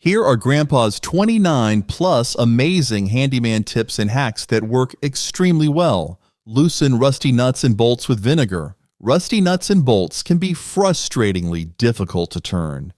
Here are Grandpa's 29 plus amazing handyman tips and hacks that work extremely well. Loosen rusty nuts and bolts with vinegar. Rusty nuts and bolts can be frustratingly difficult to turn.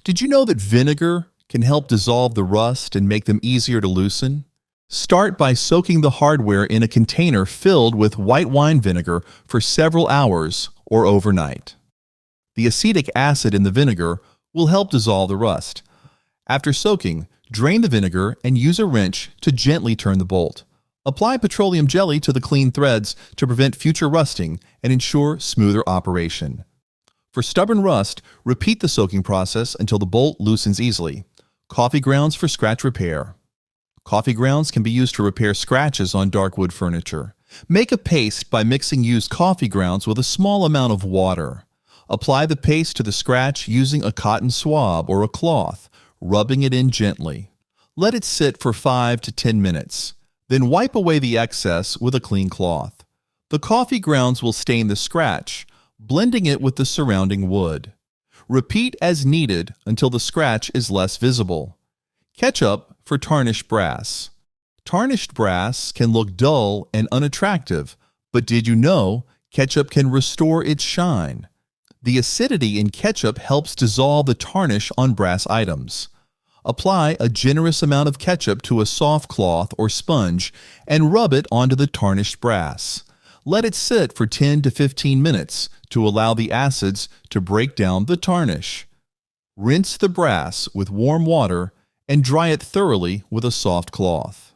Did you know that vinegar can help dissolve the rust and make them easier to loosen? Start by soaking the hardware in a container filled with white wine vinegar for several hours or overnight. The acetic acid in the vinegar will help dissolve the rust. After soaking, drain the vinegar and use a wrench to gently turn the bolt. Apply petroleum jelly to the clean threads to prevent future rusting and ensure smoother operation. For stubborn rust, repeat the soaking process until the bolt loosens easily. Coffee grounds for scratch repair. Coffee grounds can be used to repair scratches on dark wood furniture. Make a paste by mixing used coffee grounds with a small amount of water. Apply the paste to the scratch using a cotton swab or a cloth, rubbing it in gently. Let it sit for 5 to 10 minutes. Then wipe away the excess with a clean cloth. The coffee grounds will stain the scratch, blending it with the surrounding wood. Repeat as needed until the scratch is less visible. Ketchup for tarnished brass. Tarnished brass can look dull and unattractive, but did you know ketchup can restore its shine? The acidity in ketchup helps dissolve the tarnish on brass items. Apply a generous amount of ketchup to a soft cloth or sponge and rub it onto the tarnished brass. Let it sit for 10 to 15 minutes to allow the acids to break down the tarnish. Rinse the brass with warm water and dry it thoroughly with a soft cloth.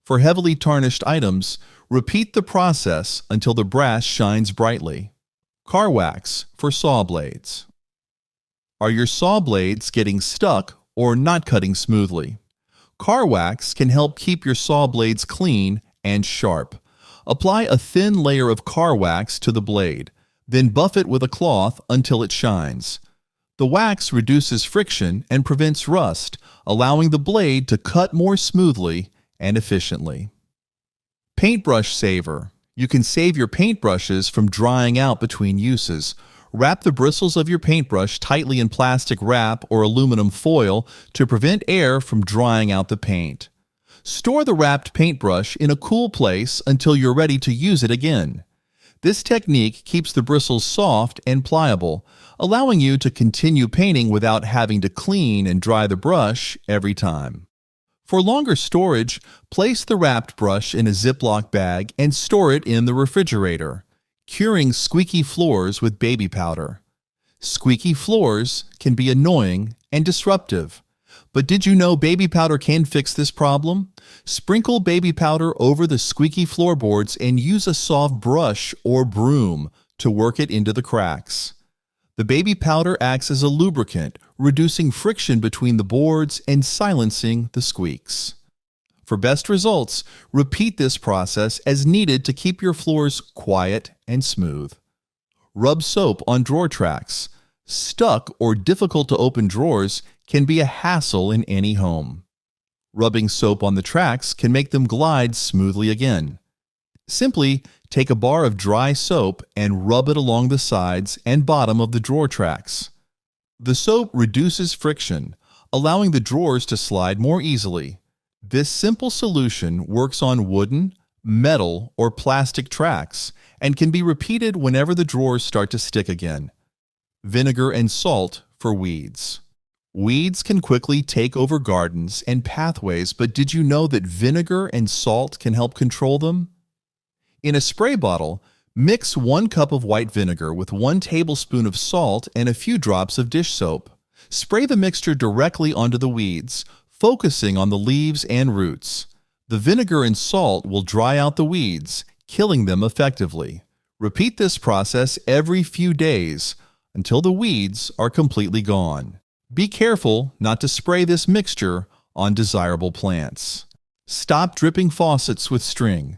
For heavily tarnished items, repeat the process until the brass shines brightly. Car wax for saw blades. Are your saw blades getting stuck or not cutting smoothly? Car wax can help keep your saw blades clean and sharp. Apply a thin layer of car wax to the blade, then buff it with a cloth until it shines. The wax reduces friction and prevents rust, allowing the blade to cut more smoothly and efficiently. Paintbrush saver. You can save your paintbrushes from drying out between uses. Wrap the bristles of your paintbrush tightly in plastic wrap or aluminum foil to prevent air from drying out the paint. Store the wrapped paintbrush in a cool place until you're ready to use it again. This technique keeps the bristles soft and pliable, allowing you to continue painting without having to clean and dry the brush every time. For longer storage, place the wrapped brush in a Ziploc bag and store it in the refrigerator. Curing squeaky floors with baby powder. Squeaky floors can be annoying and disruptive. But did you know baby powder can fix this problem? Sprinkle baby powder over the squeaky floorboards and use a soft brush or broom to work it into the cracks. The baby powder acts as a lubricant, reducing friction between the boards and silencing the squeaks. For best results, repeat this process as needed to keep your floors quiet and smooth. Rub soap on drawer tracks. Stuck or difficult to open drawers can be a hassle in any home. Rubbing soap on the tracks can make them glide smoothly again. Simply take a bar of dry soap and rub it along the sides and bottom of the drawer tracks. The soap reduces friction, allowing the drawers to slide more easily. This simple solution works on wooden, metal, or plastic tracks and can be repeated whenever the drawers start to stick again. Vinegar and salt for weeds. Weeds can quickly take over gardens and pathways, but did you know that vinegar and salt can help control them? In a spray bottle, mix 1 cup of white vinegar with 1 tablespoon of salt and a few drops of dish soap. Spray the mixture directly onto the weeds, focusing on the leaves and roots. The vinegar and salt will dry out the weeds, killing them effectively. Repeat this process every few days until the weeds are completely gone. Be careful not to spray this mixture on desirable plants. Stop dripping faucets with string.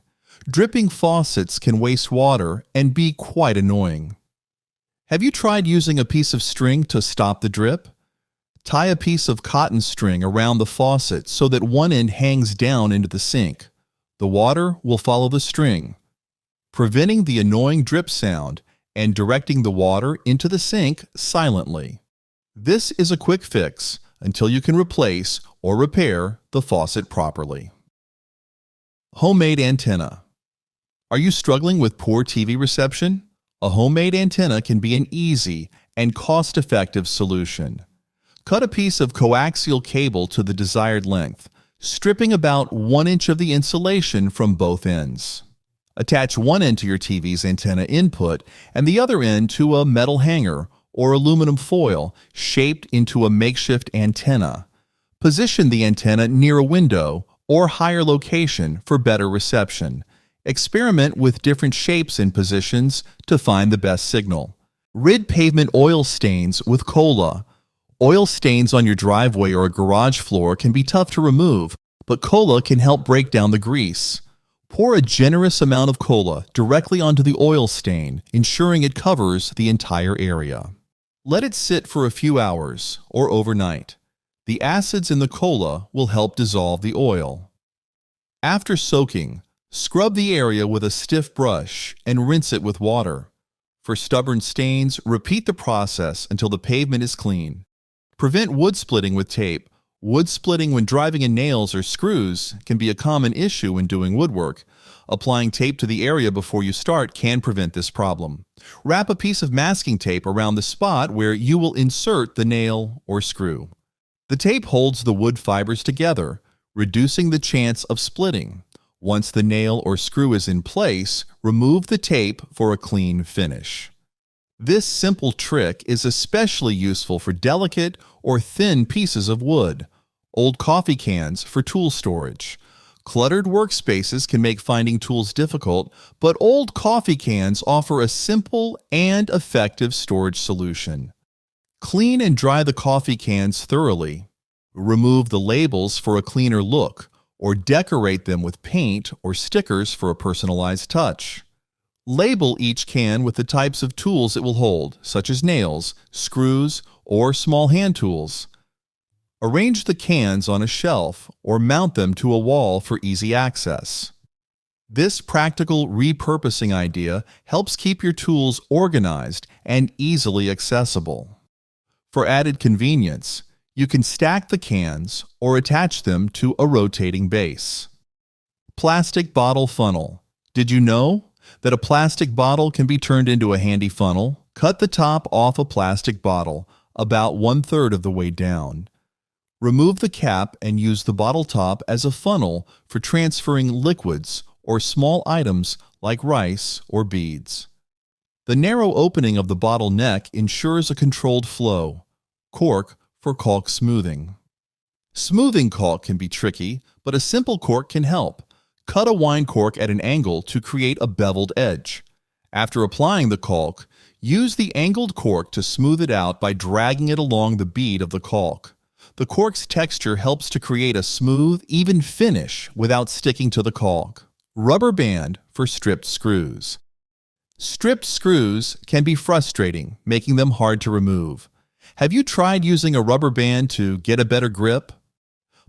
Dripping faucets can waste water and be quite annoying. Have you tried using a piece of string to stop the drip? Tie a piece of cotton string around the faucet so that one end hangs down into the sink. The water will follow the string, preventing the annoying drip sound and directing the water into the sink silently. This is a quick fix, until you can replace or repair the faucet properly. Homemade antenna. Are you struggling with poor TV reception? A homemade antenna can be an easy and cost-effective solution. Cut a piece of coaxial cable to the desired length, stripping about 1 inch of the insulation from both ends. Attach one end to your TV's antenna input and the other end to a metal hanger or aluminum foil shaped into a makeshift antenna. Position the antenna near a window or higher location for better reception. Experiment with different shapes and positions to find the best signal. Rid pavement oil stains with cola. Oil stains on your driveway or a garage floor can be tough to remove, but cola can help break down the grease. Pour a generous amount of cola directly onto the oil stain, ensuring it covers the entire area. Let it sit for a few hours or overnight. The acids in the cola will help dissolve the oil. After soaking, scrub the area with a stiff brush and rinse it with water. For stubborn stains, repeat the process until the pavement is clean. Prevent wood splitting with tape. Wood splitting when driving in nails or screws can be a common issue when doing woodwork. Applying tape to the area before you start can prevent this problem. Wrap a piece of masking tape around the spot where you will insert the nail or screw. The tape holds the wood fibers together, reducing the chance of splitting. Once the nail or screw is in place, remove the tape for a clean finish. This simple trick is especially useful for delicate or thin pieces of wood, old coffee cans for tool storage. Cluttered workspaces can make finding tools difficult, but old coffee cans offer a simple and effective storage solution. Clean and dry the coffee cans thoroughly. Remove the labels for a cleaner look, or decorate them with paint or stickers for a personalized touch. Label each can with the types of tools it will hold, such as nails, screws, or small hand tools. Arrange the cans on a shelf or mount them to a wall for easy access. This practical repurposing idea helps keep your tools organized and easily accessible. For added convenience, you can stack the cans or attach them to a rotating base. Plastic bottle funnel. Did you know that a plastic bottle can be turned into a handy funnel? Cut the top off a plastic bottle about 1/3 of the way down. Remove the cap and use the bottle top as a funnel for transferring liquids or small items like rice or beads. The narrow opening of the bottle neck ensures a controlled flow. Cork for caulk smoothing. Smoothing caulk can be tricky, but a simple cork can help. Cut a wine cork at an angle to create a beveled edge. After applying the caulk, use the angled cork to smooth it out by dragging it along the bead of the caulk. The cork's texture helps to create a smooth, even finish without sticking to the caulk. Rubber band for stripped screws. Stripped screws can be frustrating, making them hard to remove. Have you tried using a rubber band to get a better grip?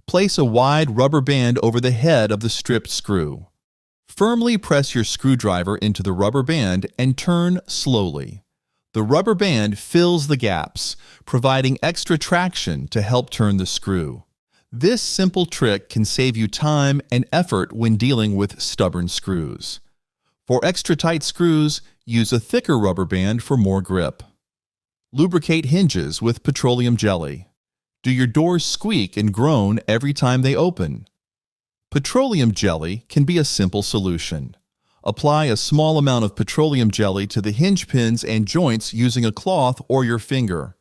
Place a wide rubber band over the head of the stripped screw. Firmly press your screwdriver into the rubber band and turn slowly. The rubber band fills the gaps, providing extra traction to help turn the screw. This simple trick can save you time and effort when dealing with stubborn screws. For extra tight screws, use a thicker rubber band for more grip. Lubricate hinges with petroleum jelly. Do your doors squeak and groan every time they open? Petroleum jelly can be a simple solution. Apply a small amount of petroleum jelly to the hinge pins and joints using a cloth or your finger.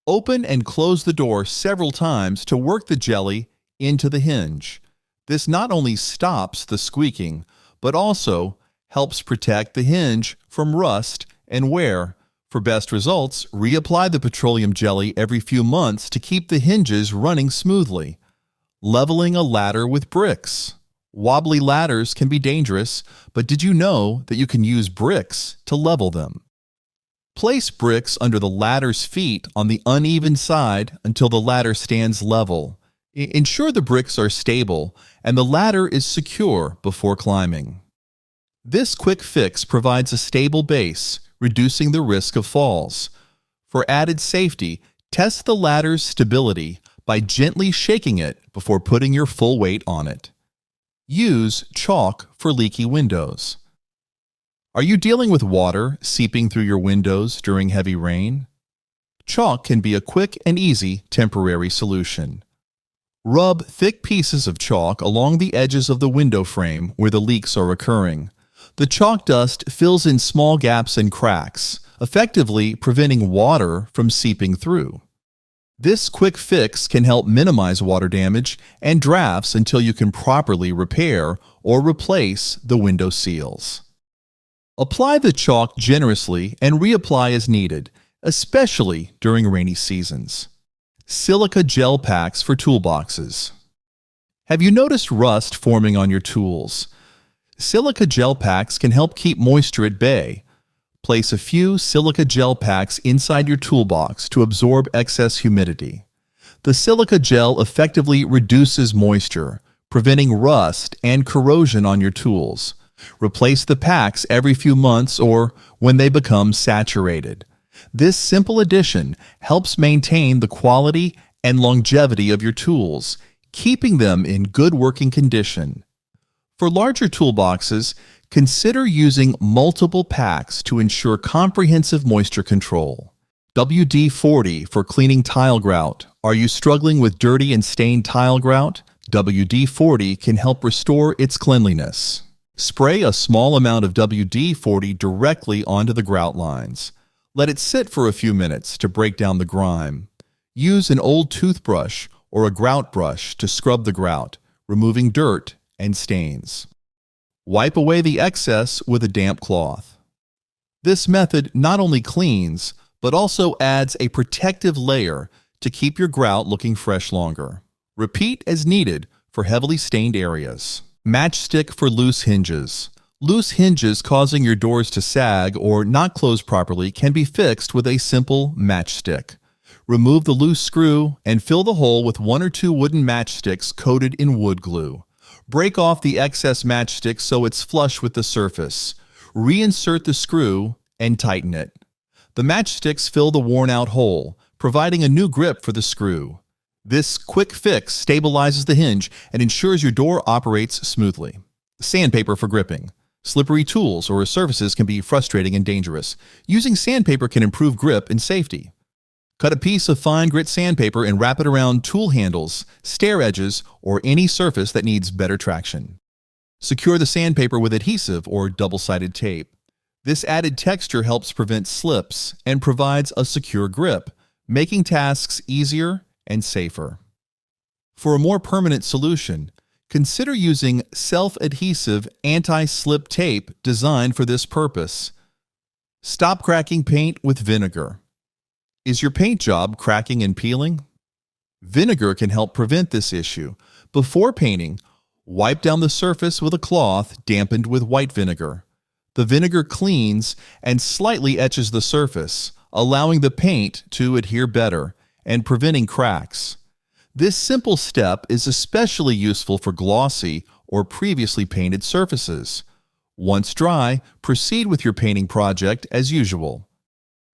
Open and close the door several times to work the jelly into the hinge. This not only stops the squeaking, but also helps protect the hinge from rust and wear. For best results, reapply the petroleum jelly every few months to keep the hinges running smoothly. Leveling a ladder with bricks. Wobbly ladders can be dangerous, but did you know that you can use bricks to level them? Place bricks under the ladder's feet on the uneven side until the ladder stands level. Ensure the bricks are stable and the ladder is secure before climbing. This quick fix provides a stable base, reducing the risk of falls. For added safety, test the ladder's stability by gently shaking it before putting your full weight on it. Use chalk for leaky windows. Are you dealing with water seeping through your windows during heavy rain? Chalk can be a quick and easy temporary solution. Rub thick pieces of chalk along the edges of the window frame where the leaks are occurring. The chalk dust fills in small gaps and cracks, effectively preventing water from seeping through. This quick fix can help minimize water damage and drafts until you can properly repair or replace the window seals. Apply the chalk generously and reapply as needed, especially during rainy seasons. Silica gel packs for toolboxes. Have you noticed rust forming on your tools? Silica gel packs can help keep moisture at bay. Place a few silica gel packs inside your toolbox to absorb excess humidity. The silica gel effectively reduces moisture, preventing rust and corrosion on your tools. Replace the packs every few months or when they become saturated. This simple addition helps maintain the quality and longevity of your tools, keeping them in good working condition. For larger toolboxes, consider using multiple packs to ensure comprehensive moisture control. WD-40 for cleaning tile grout. Are you struggling with dirty and stained tile grout? WD-40 can help restore its cleanliness. Spray a small amount of WD-40 directly onto the grout lines. Let it sit for a few minutes to break down the grime. Use an old toothbrush or a grout brush to scrub the grout, removing dirt and stains. Wipe away the excess with a damp cloth. This method not only cleans, but also adds a protective layer to keep your grout looking fresh longer. Repeat as needed for heavily stained areas. Matchstick for loose hinges. Loose hinges causing your doors to sag or not close properly can be fixed with a simple matchstick. Remove the loose screw and fill the hole with 1 or 2 wooden matchsticks coated in wood glue. Break off the excess matchstick so it's flush with the surface. Reinsert the screw and tighten it. The matchsticks fill the worn-out hole, providing a new grip for the screw. This quick fix stabilizes the hinge and ensures your door operates smoothly. Sandpaper for gripping. Slippery tools or surfaces can be frustrating and dangerous. Using sandpaper can improve grip and safety. Cut a piece of fine grit sandpaper and wrap it around tool handles, stair edges, or any surface that needs better traction. Secure the sandpaper with adhesive or double-sided tape. This added texture helps prevent slips and provides a secure grip, making tasks easier and safer. For a more permanent solution, consider using self-adhesive anti-slip tape designed for this purpose. Stop cracking paint with vinegar. Is your paint job cracking and peeling? Vinegar can help prevent this issue. Before painting, wipe down the surface with a cloth dampened with white vinegar. The vinegar cleans and slightly etches the surface, allowing the paint to adhere better and preventing cracks. This simple step is especially useful for glossy or previously painted surfaces. Once dry, proceed with your painting project as usual.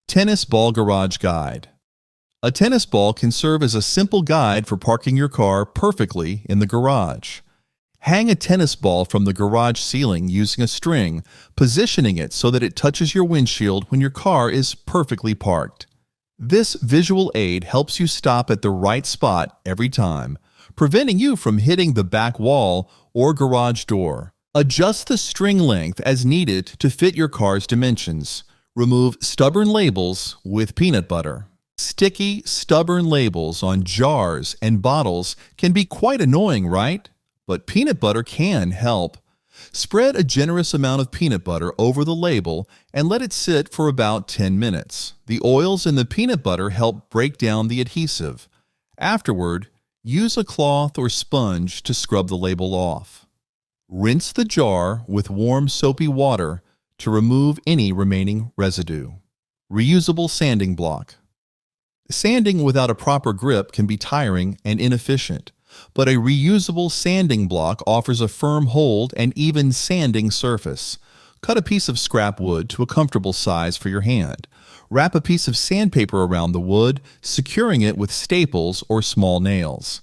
Tennis Ball Garage Guide. A tennis ball can serve as a simple guide for parking your car perfectly in the garage. Hang a tennis ball from the garage ceiling using a string, positioning it so that it touches your windshield when your car is perfectly parked. This visual aid helps you stop at the right spot every time, preventing you from hitting the back wall or garage door. Adjust the string length as needed to fit your car's dimensions. Remove stubborn labels with peanut butter. Sticky, stubborn labels on jars and bottles can be quite annoying, right? But peanut butter can help. Spread a generous amount of peanut butter over the label and let it sit for about 10 minutes. The oils in the peanut butter help break down the adhesive. Afterward, use a cloth or sponge to scrub the label off. Rinse the jar with warm soapy water to remove any remaining residue. Reusable sanding block. Sanding without a proper grip can be tiring and inefficient, but a reusable sanding block offers a firm hold and even sanding surface. Cut a piece of scrap wood to a comfortable size for your hand. Wrap a piece of sandpaper around the wood, securing it with staples or small nails.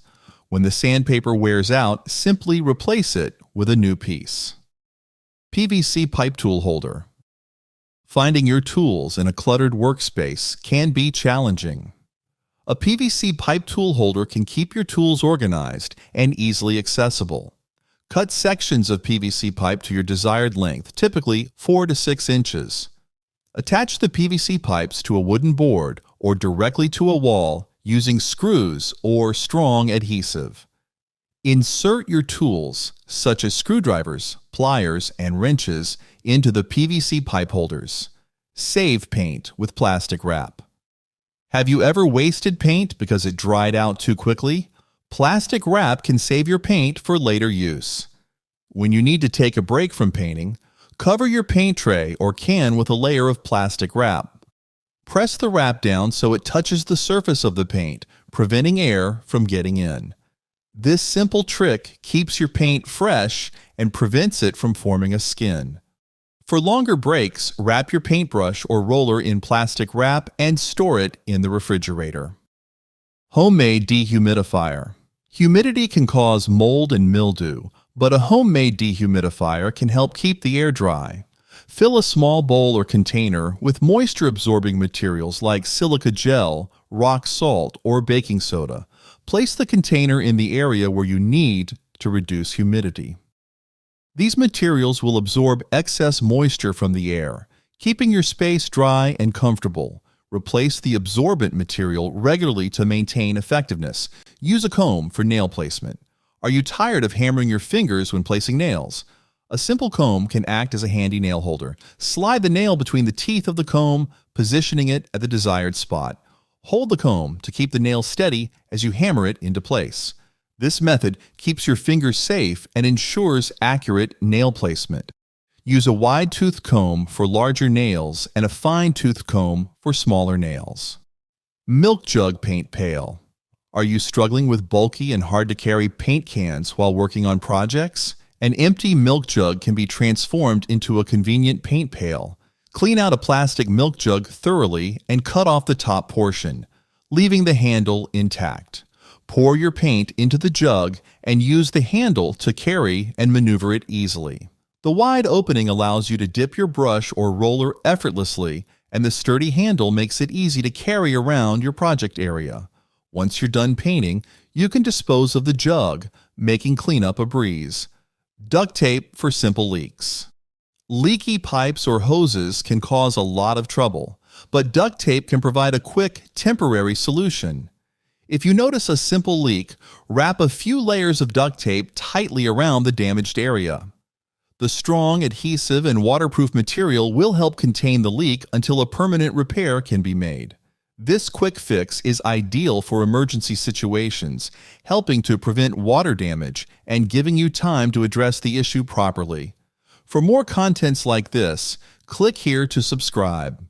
When the sandpaper wears out, simply replace it with a new piece. PVC pipe tool holder. Finding your tools in a cluttered workspace can be challenging. A PVC pipe tool holder can keep your tools organized and easily accessible. Cut sections of PVC pipe to your desired length, typically 4 to 6 inches. Attach the PVC pipes to a wooden board or directly to a wall using screws or strong adhesive. Insert your tools, such as screwdrivers, pliers, and wrenches, into the PVC pipe holders. Save paint with plastic wrap. Have you ever wasted paint because it dried out too quickly? Plastic wrap can save your paint for later use. When you need to take a break from painting, cover your paint tray or can with a layer of plastic wrap. Press the wrap down so it touches the surface of the paint, preventing air from getting in. This simple trick keeps your paint fresh and prevents it from forming a skin. For longer breaks, wrap your paintbrush or roller in plastic wrap and store it in the refrigerator. Homemade dehumidifier. Humidity can cause mold and mildew, but a homemade dehumidifier can help keep the air dry. Fill a small bowl or container with moisture-absorbing materials like silica gel, rock salt, or baking soda. Place the container in the area where you need to reduce humidity. These materials will absorb excess moisture from the air, keeping your space dry and comfortable. Replace the absorbent material regularly to maintain effectiveness. Use a comb for nail placement. Are you tired of hammering your fingers when placing nails? A simple comb can act as a handy nail holder. Slide the nail between the teeth of the comb, positioning it at the desired spot. Hold the comb to keep the nail steady as you hammer it into place. This method keeps your fingers safe and ensures accurate nail placement. Use a wide-toothed comb for larger nails and a fine-toothed comb for smaller nails. Milk jug paint pail. Are you struggling with bulky and hard-to-carry paint cans while working on projects? An empty milk jug can be transformed into a convenient paint pail. Clean out a plastic milk jug thoroughly and cut off the top portion, leaving the handle intact. Pour your paint into the jug and use the handle to carry and maneuver it easily. The wide opening allows you to dip your brush or roller effortlessly, and the sturdy handle makes it easy to carry around your project area. Once you're done painting, you can dispose of the jug, making cleanup a breeze. Duct tape for simple leaks. Leaky pipes or hoses can cause a lot of trouble, but duct tape can provide a quick, temporary solution. If you notice a simple leak, wrap a few layers of duct tape tightly around the damaged area. The strong, adhesive, and waterproof material will help contain the leak until a permanent repair can be made. This quick fix is ideal for emergency situations, helping to prevent water damage and giving you time to address the issue properly. For more contents like this, click here to subscribe.